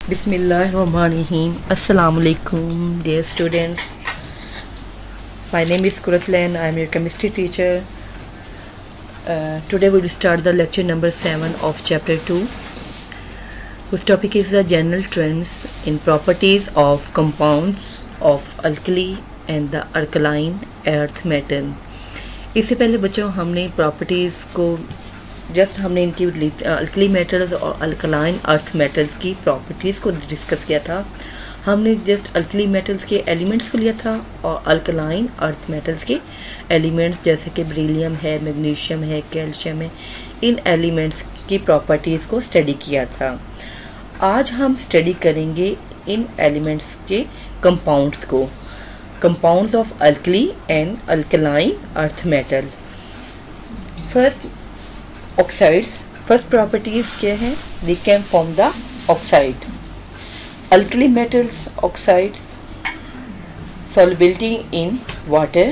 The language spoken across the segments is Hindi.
Bismillahirrahmanirrahim. Assalamu alaikum, dear students. My name is Kuratlan. I am your chemistry teacher. Today we will start the lecture number 7 of chapter 2, whose topic is the general trends in properties of compounds of alkali and the alkaline earth metal. इससे पहले बच्चों हमने प्रॉपर्टीज़ को हमने इनकी अल्कली मेटल्स और अल्कलाइन अर्थ मेटल्स की प्रॉपर्टीज़ को डिस्कस किया था। हमने अल्कली मेटल्स के एलिमेंट्स को लिया था और अल्कलाइन अर्थ मेटल्स के एलिमेंट्स जैसे कि बेरिलियम है, मैग्नीशियम है, कैल्शियम है, इन एलिमेंट्स की प्रॉपर्टीज़ को स्टडी किया था। आज हम स्टडी करेंगे इन एलिमेंट्स के कंपाउंड्स को, compounds of alkali and alkaline earth metal. First oxides, first properties क्या है? They can form the oxide. Alkali metals oxides solubility in water.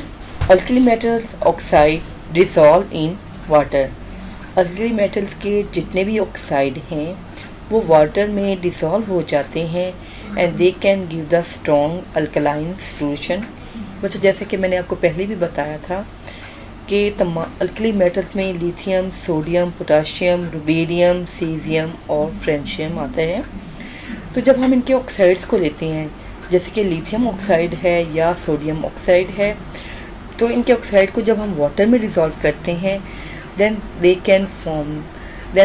Alkali metals oxide dissolve in water. Alkali metals के जितने भी ऑक्साइड हैं वो वाटर में डिसॉल्व हो जाते हैं and they can give the strong alkaline solution. बच्चों जैसे कि मैंने आपको पहले भी बताया था कि अल्कली मेटल्स में lithium, sodium, potassium, rubidium, caesium और फ्रेंशियम आता है। तो जब हम इनके ऑक्साइड्स को लेते हैं जैसे कि लिथियम ऑक्साइड है या सोडियम ऑक्साइड है, तो इनके ऑक्साइड को जब हम वाटर में डिज़ोल्व करते हैं then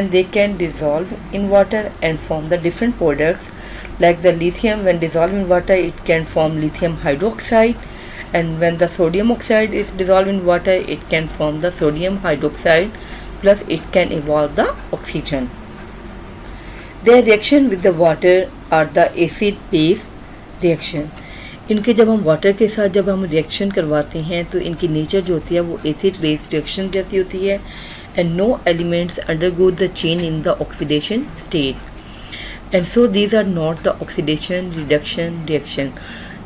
they can dissolve in water and form the different products like the lithium. When dissolved in water it can form lithium hydroxide, and when the sodium oxide is dissolved in water it can form the sodium hydroxide, plus it can evolve the oxygen. Their reaction with the water are the acid base reaction. इनके जब हम वाटर के साथ जब हम रिएक्शन करवाते हैं तो इनकी नेचर जो होती है वो एसिड बेस रिएक्शन जैसी होती है and no elements undergo the change in the oxidation state, and so these are not the oxidation reduction reaction.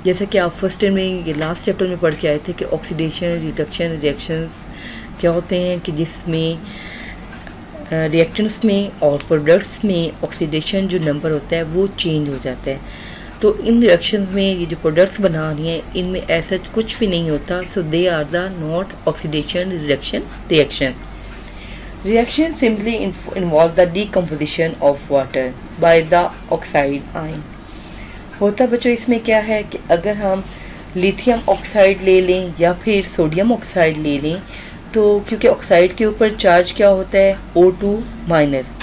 जैसे कि आप फर्स्ट ईयर में ये लास्ट चैप्टर में पढ़ के आए थे कि ऑक्सीडेशन रिडक्शन रिएक्शंस क्या होते हैं कि जिसमें रिएक्टेंट्स में और प्रोडक्ट्स में ऑक्सीडेशन जो नंबर होता है वो चेंज हो जाता है। तो इन रिएक्शंस में ये जो प्रोडक्ट्स बना रही हैं इनमें ऐसा कुछ भी नहीं होता, so they are the not oxidation reduction reaction. Reaction simply involve the decomposition of water by the oxide ion. होता बच्चों इसमें क्या है कि अगर हम लिथियम ऑक्साइड ले लें या फिर सोडियम ऑक्साइड ले लें तो क्योंकि ऑक्साइड के ऊपर चार्ज क्या होता है O2 माइनस।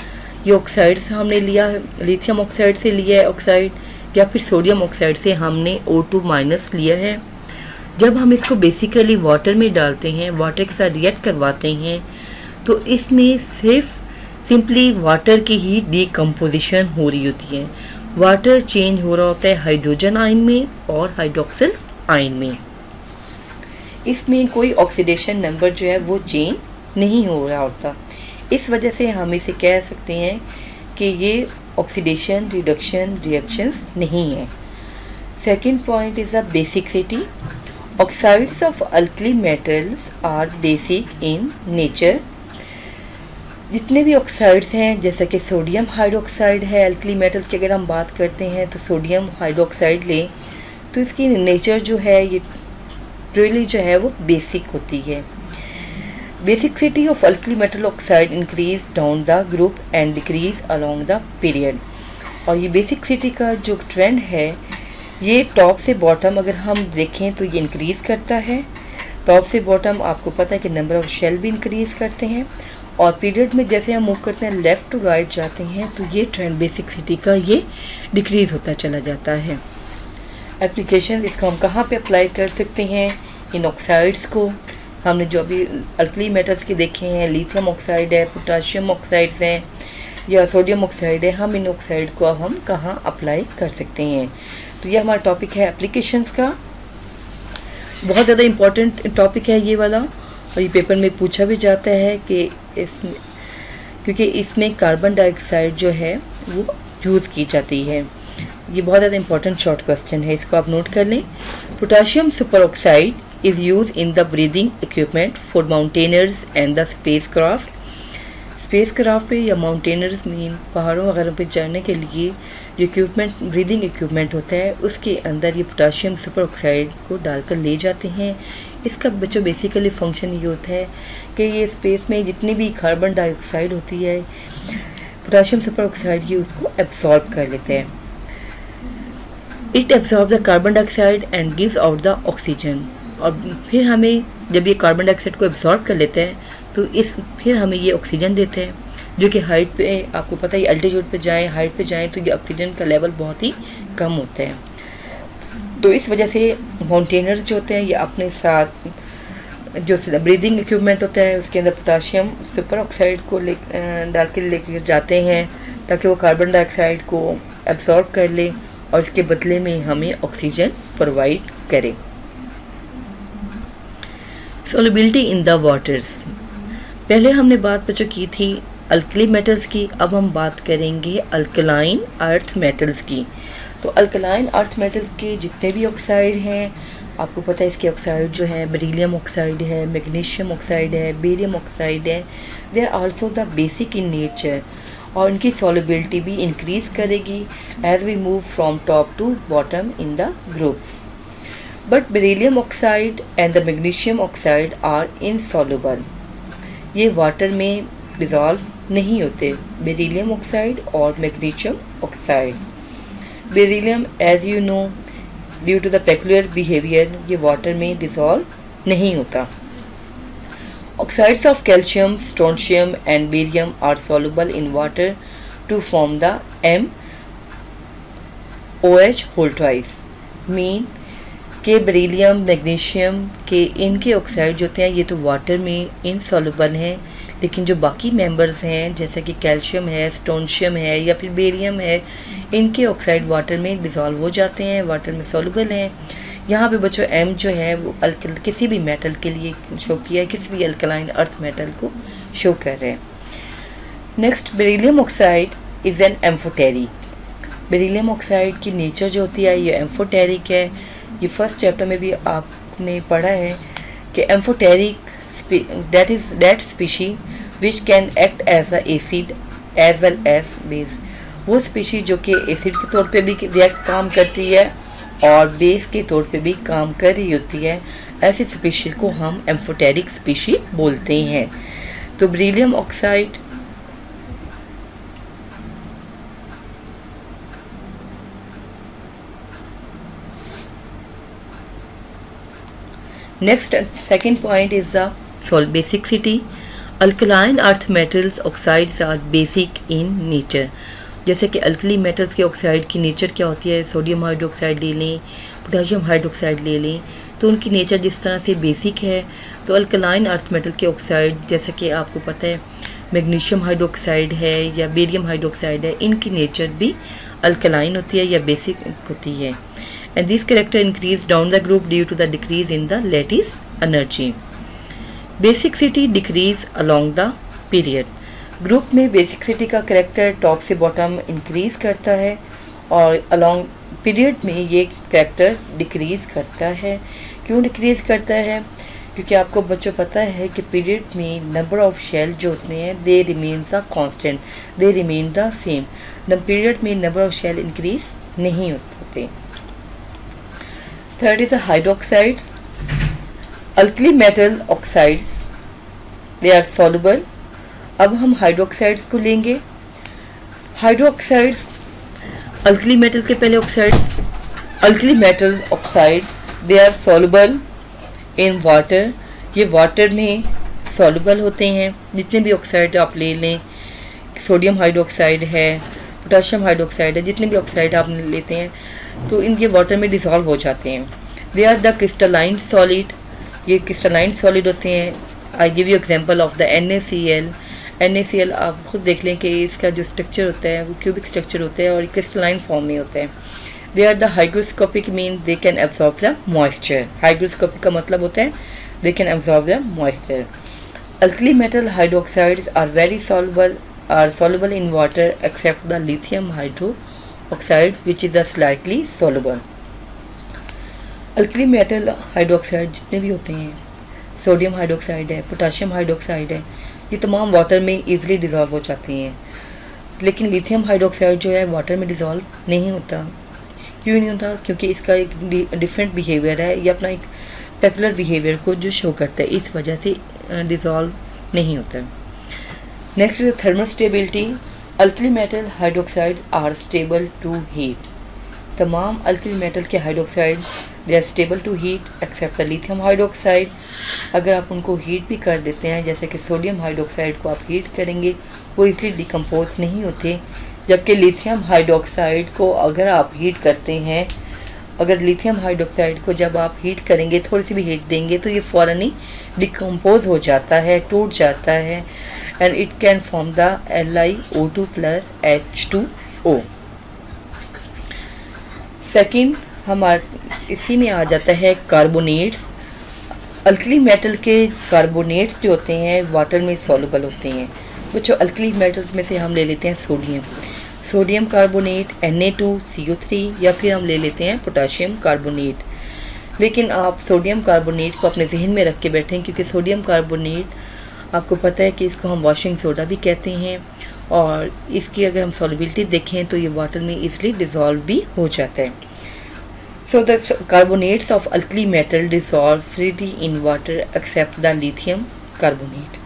ये ऑक्साइड से हमने लिया है, लिथियम ऑक्साइड से लिया है ऑक्साइड या फिर सोडियम ऑक्साइड से हमने O2 माइनस लिया है। जब हम इसको बेसिकली वाटर में डालते हैं, वाटर के साथ रिएक्ट करवाते हैं तो इसमें सिर्फ सिंपली वाटर की ही डीकम्पोजिशन हो रही होती है। वाटर चेंज हो रहा होता है हाइड्रोजन आयन में और हाइड्रोक्सिल आयन में। इसमें कोई ऑक्सीडेशन नंबर जो है वो चेंज नहीं हो रहा होता। इस वजह से हम इसे कह सकते हैं कि ये ऑक्सीडेशन रिडक्शन रिएक्शंस नहीं है। Second point is the basicity. Oxides of alkali metals are basic in nature. जितने भी ऑक्साइड्स हैं जैसा कि सोडियम हाइड्रोक्साइड है, अल्कली मेटल्स की अगर हम बात करते हैं तो सोडियम हाइड्रोक्साइड लें तो इसकी नेचर जो है ये रियली जो है वो बेसिक होती है। Basicity of alkali metal oxide increase down the group and decrease along the period. और ये बेसिसिटी का जो ट्रेंड है ये टॉप से बॉटम अगर हम देखें तो ये इंक्रीज़ करता है। टॉप से बॉटम आपको पता है कि नंबर ऑफ शेल भी इंक्रीज़ करते हैं और पीरियड में जैसे हम मूव करते हैं लेफ़्ट टू राइट जाते हैं तो ये ट्रेंड बेसिसिटी का ये डिक्रीज़ होता चला जाता है। एप्लीकेशन इसको हम कहाँ पे अप्लाई कर सकते हैं? इन ऑक्साइड्स को हमने जो अभी अल्कली मेटल्स के देखे हैं, लिथियम ऑक्साइड है, पोटाशियम ऑक्साइड्स हैं या सोडियम ऑक्साइड है, हम इन ऑक्साइड को अब हम कहाँ अप्लाई कर सकते हैं। तो ये हमारा टॉपिक है एप्लीकेशंस का। बहुत ज़्यादा इम्पॉर्टेंट टॉपिक है ये वाला और ये पेपर में पूछा भी जाता है कि इसमें क्योंकि इसमें कार्बन डाइऑक्साइड जो है वो यूज़ की जाती है। ये बहुत ज़्यादा इम्पॉर्टेंट शॉर्ट क्वेश्चन है, इसको आप नोट कर लें। Potassium super oxide is use in the breathing equipment for mountaineers and the space craft. Space craft पे या माउंटेनर्स में पहाड़ों वगैरह पे चढ़ने के लिए जो इक्विपमेंट, ब्रीदिंग इक्विपमेंट होता है, उसके अंदर ये पोटाशियम सुपर ऑक्साइड को डालकर ले जाते हैं। इसका बच्चों बेसिकली फंक्शन ये होता है कि ये स्पेस में जितनी भी कार्बन डाइऑक्साइड होती है, पोटाशियम सुपर ऑक्साइड ये उसको एब्सॉर्ब कर लेते हैं। It absorb the carbon dioxide and gives out the oxygen. और फिर हमें जब ये कार्बन डाइऑक्साइड को एब्सॉर्ब कर लेते हैं तो फिर हमें ये ऑक्सीजन देते हैं, जो कि हाइट पे, आपको पता है एल्टीट्यूड पे जाएं, हाइट पे जाएं तो ये ऑक्सीजन का लेवल बहुत ही कम होता है। तो इस वजह से माउंटेनर्स जो होते हैं ये अपने साथ जो ब्रीदिंग इक्विपमेंट होता है उसके अंदर पोटाशियम सुपर ऑक्साइड को डाल के लेकर जाते हैं ताकि वो कार्बन डाइऑक्साइड को एब्सॉर्ब कर ले और इसके बदले में हमें ऑक्सीजन प्रोवाइड करे। सोलिबिलिटी इन द वाटर्स, पहले हमने बात बच्चों की थी अल्कली मेटल्स की, अब हम बात करेंगे अल्कलाइन अर्थ मेटल्स की। तो अल्कलाइन अर्थ मेटल्स के जितने भी ऑक्साइड हैं, आपको पता है इसके ऑक्साइड जो है बेरिलियम ऑक्साइड है, मैग्नीशियम ऑक्साइड है, बेरियम ऑक्साइड है, they are also the basic in nature और इनकी सॉलिबिलिटी भी इंक्रीज करेगी as we move from top to bottom in the groups. But beryllium oxide and the magnesium oxide are insoluble, ये वाटर में डिज़ोल्व नहीं होते, बेरिलियम ऑक्साइड और magnesium oxide. Beryllium as you know due to the peculiar behaviour ये वाटर में डिज़ोल्व नहीं होता। Oxides of calcium, strontium and barium are soluble in water to form the MOH whole twice. Mean के बेरिलियम, मैग्नीशियम के इनके ऑक्साइड जो होते हैं ये तो वाटर में इनसॉल्युबल हैं, लेकिन जो बाकी मेंबर्स हैं जैसे कि कैल्शियम है, स्ट्रोंशियम है या फिर बेरियम है, इनके ऑक्साइड वाटर में डिज़ोल्व हो जाते हैं, वाटर में सॉल्युबल हैं। यहाँ पे बच्चों M जो है वो किसी भी मेटल के लिए शो किया है, किसी भी अल्कलाइन अर्थ मेटल को शो कर रहे हैं। Next, beryllium oxide is an amphoteric. Beryllium oxide की नेचर जो होती है ये एम्फोटेरिक है। ये फर्स्ट चैप्टर में भी आपने पढ़ा है कि amphoteric that species which can act as a acid as well as base. वो स्पीशी जो कि एसिड के तौर पे भी रिएक्ट काम करती है और बेस के तौर पे भी काम कर रही होती है, ऐसी स्पीशी को हम एम्फोटेरिक स्पीशी बोलते हैं। तो beryllium oxide Next, second point is the basicity. Alkaline earth metals oxides are basic in nature. जैसे कि अल्कली मेटल्स के ऑक्साइड की नेचर क्या होती है, सोडियम हाइड्रोक्साइड ले लें, पोटेशियम हाइड्रोक्साइड ले लें, तो उनकी नेचर जिस तरह से बेसिक है, तो अल्कलाइन अर्थ मेटल के ऑक्साइड जैसे कि आपको पता है मैग्नीशियम हाइड्रोक्साइड है या बेरियम हाइड्रोक्साइड है, इनकी नेचर भी अल्कलाइन होती है या बेसिक होती है। And this character increase down the group due to the decrease in the lattice energy. Basicity decrease along the period. Group में बेसिसिटी का करेक्टर टॉप से बॉटम इंक्रीज करता है और अलॉन्ग पीरियड में ये करेक्टर डिक्रीज करता है। क्यों डिक्रीज करता है? क्योंकि आपको बच्चों पता है कि पीरियड में नंबर ऑफ शेल जो होते हैं they remain the constant, they remain the same. Period में नंबर ऑफ शेल इंक्रीज नहीं होते। Third is the hydroxides. Alkali metal oxides, they are soluble. अब हम हाइड्रोक्साइड्स को लेंगे। हाइड्रोक्साइड्स अल्कली मेटल के पहले oxides, alkali metal oxide they are soluble in water, ये वाटर में सॉल्युबल होते हैं। जितने भी ऑक्साइड आप ले लें, सोडियम हाइड्रोक्साइड है, पोटेशियम हाइड्रोक्साइड है, जितने भी ऑक्साइड आप लेते हैं तो इनके वाटर में डिसॉल्व हो जाते हैं। They are the crystalline solid, ये क्रिस्टलाइन सॉलिड होते हैं। I give you example of the NaCl। NaCl आप खुद देख लें कि इसका जो स्ट्रक्चर होता है वो क्यूबिक स्ट्रक्चर होता है और क्रिस्टलाइन फॉर्म में होता है। They are the hygroscopic, mean they can absorb the moisture. Hygroscopic का मतलब होता है they can absorb the moisture. Alkali metal hydroxides are very soluble, are soluble in water except the lithium hydroxide which is a slightly soluble. Alkali metal hydroxide जितने भी होते हैं, सोडियम हाइड्रोक्साइड है, पोटेशियम हाइड्रोक्साइड है, ये तमाम वाटर में ईज़िली डिज़ोल्व हो जाते हैं, लेकिन लिथियम हाइड्रोक्साइड जो है वाटर में डिज़ोल्व नहीं होता। क्यों नहीं होता? क्योंकि इसका एक डिफरेंट बिहेवियर है, ये अपना एक पेकुलर बिहेवियर को जो शो करता है, इस वजह से डिज़ोल्व नहीं होता। Next is thermal stability. Alkali metal hydroxide are stable to heat. तमाम अल्कली मेटल के hydroxide they are stable to heat except the lithium hydroxide. अगर आप उनको हीट भी कर देते हैं, जैसे कि सोडियम हाइड्रोक्साइड को आप हीट करेंगे, वो इसलिए डिकम्पोज नहीं होते, जबकि लिथियम हाइड्रोक्साइड को अगर आप हीट करते हैं, अगर लिथियम हाइड्रोक्साइड को जब आप हीट करेंगे, थोड़ी सी भी हीट देंगे, तो ये फ़ौरन ही डिकम्पोज हो जाता है, टूट जाता है, and it can form the LiO2 plus H2O। Second इसी में आ जाता है कार्बोनेट्स। अल्कली मेटल के कार्बोनेट्स जो होते हैं वाटर में सॉल्युबल होते हैं। बच्चों, अल्कली मेटल्स में से हम ले लेते हैं सोडियम कार्बोनेट Na2CO3, या फिर हम ले लेते हैं पोटाशियम कार्बोनेट। लेकिन आप सोडियम कार्बोनेट को अपने जहन में रख के बैठें, क्योंकि सोडियम कार्बोनेट आपको पता है कि इसको हम वॉशिंग सोडा भी कहते हैं, और इसकी अगर हम सॉल्युबिलिटी देखें तो ये वाटर में इजीली डिज़ोल्व भी हो जाता है। So the carbonates of alkali metal dissolve freely in water except the lithium carbonate.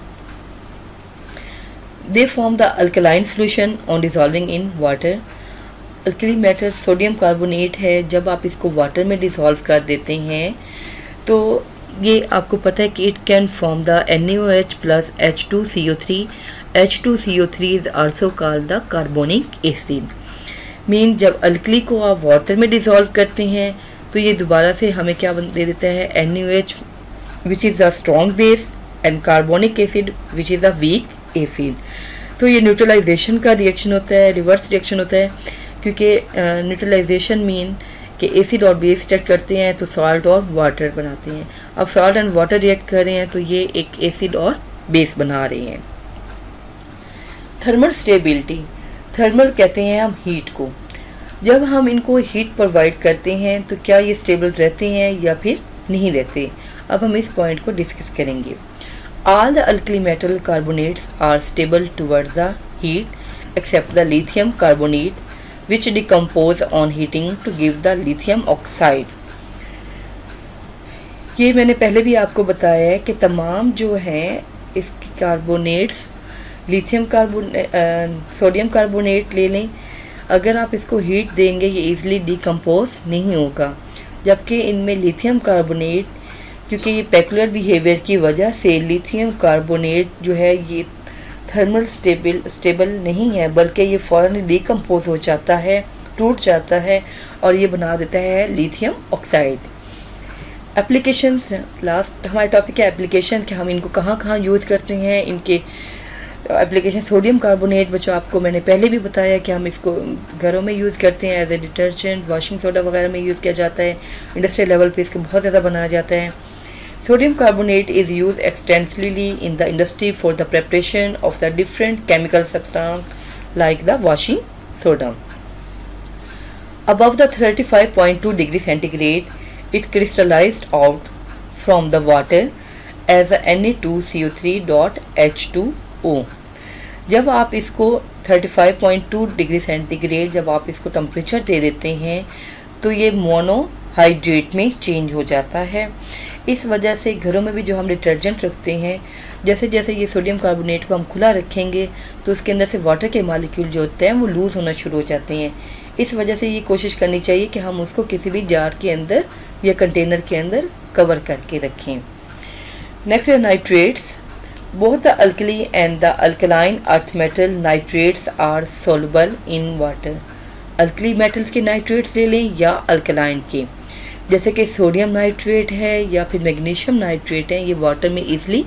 They form the alkaline solution on dissolving in water. Alkali metal sodium carbonate है, जब आप इसको वाटर में डिज़ोल्व कर देते हैं तो ये आपको पता है कि it can form the NaOH plus H2CO3। H2CO3 is also called the carbonic acid. Mean जब अल्कली को आप वाटर में डिज़ोल्व करते हैं तो ये दोबारा से हमें क्या दे देता है, NaOH which is a strong base and carbonic acid which is a weak acid. तो ये न्यूट्रलाइजेशन का रिएक्शन होता है, रिवर्स रिएक्शन होता है, क्योंकि न्यूट्रलाइजेशन मीन कि एसिड और बेस रिएक्ट करते हैं तो सॉल्ट और वाटर बनाते हैं। अब सॉल्ट एंड वाटर रिएक्ट कर रहे हैं तो ये एक एसिड और बेस बना रहे हैं। थर्मल स्टेबिलिटी, थर्मल कहते हैं हम हीट को। जब हम इनको हीट प्रोवाइड करते हैं तो क्या ये स्टेबल रहते हैं या फिर नहीं रहते। अब हम इस पॉइंट को डिस्कस करेंगे। All the alkali metal carbonates are stable towards the heat except the lithium carbonate, which decompose on heating to give the lithium oxide. ये मैंने पहले भी आपको बताया है कि तमाम जो हैं इसकी कार्बोनेट्स, सोडियम कार्बोनेट ले लें, अगर आप इसको हीट देंगे ये इजीली डिकम्पोज नहीं होगा, जबकि इनमें लिथियम कार्बोनेट, क्योंकि ये पेकुलर बिहेवियर की वजह से लिथियम कार्बोनेट जो है ये थर्मल स्टेबल नहीं है, बल्कि ये फ़ौरन डिकम्पोज हो जाता है, टूट जाता है और ये बना देता है लिथियम ऑक्साइड। एप्लीकेशंस, लास्ट हमारा टॉपिक है एप्लीकेशंस, कि हम इनको कहाँ कहाँ यूज़ करते हैं। इनके एप्लीकेशन, सोडियम कार्बोनेट बच्चों आपको मैंने पहले भी बताया कि हम इसको घरों में यूज़ करते हैं, as a detergent, washing soda वगैरह में यूज़ किया जाता है। इंडस्ट्रियल लेवल पे इसको बहुत ज़्यादा बनाया जाता है। Sodium carbonate is used extensively in the industry for the preparation of the different chemical substance like the washing soda. Above the 35.2 degree centigrade, it crystallized out from the water as a Na2CO3.H2O. जब आप इसको 35.2 डिग्री सेंटीग्रेड जब आप इसको टेम्परेचर दे देते हैं तो ये मोनोहाइड्रेट में चेंज हो जाता है। इस वजह से घरों में भी जो हम डिटर्जेंट रखते हैं, जैसे जैसे ये सोडियम कार्बोनेट को हम खुला रखेंगे तो उसके अंदर से वाटर के मालिक्यूल जो होते हैं वो लूज़ होना शुरू हो जाते हैं। इस वजह से ये कोशिश करनी चाहिए कि हम उसको किसी भी जार के अंदर या कंटेनर के अंदर कवर करके रखें। नेक्स्ट है nitrates. Both the alkali and the alkaline earth metal nitrates are soluble in water. Alkali metals के नाइट्रेट्स ले लें या अल्कलाइन के, जैसे कि सोडियम नाइट्रेट है या फिर मैग्नीशियम नाइट्रेट है, ये वाटर में इजीली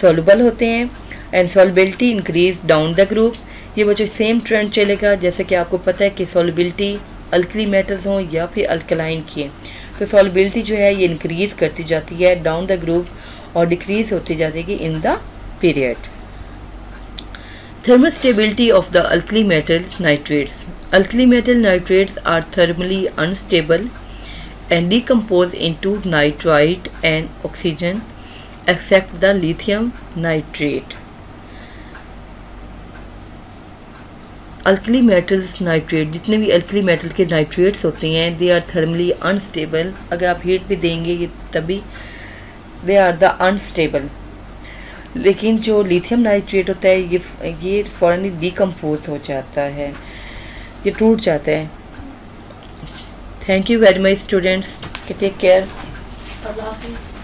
सॉल्युबल होते हैं and solubility increase down the group. ये बच्चों सेम ट्रेंड चलेगा, जैसे कि आपको पता है कि सॉल्युबिलिटी अल्कली मेटल्स हों या फिर अल्कलाइन की है तो सॉल्युबिलिटी जो है ये इंक्रीज करती जाती है डाउन द ग्रुप और डिक्रीज होती जाती in the period. Thermal stability of the alkali metals nitrates. Alkali metal nitrates are thermally unstable and decompose into nitrite and oxygen except the lithium nitrate. Alkali metals nitrate, जितने भी अल्कली मेटल के नाइट्रेट्स होते हैं, दे आर थर्मली अनस्टेबल। अगर आप हीट पे देंगे ये तभी दे आर द अनस्टेबल। लेकिन जो लिथियम नाइट्रेट होता है ये फ़ौरन डिकम्पोज हो जाता है, ये टूट जाता है। Thank you very much students, take care, अल्लाह हाफिज़।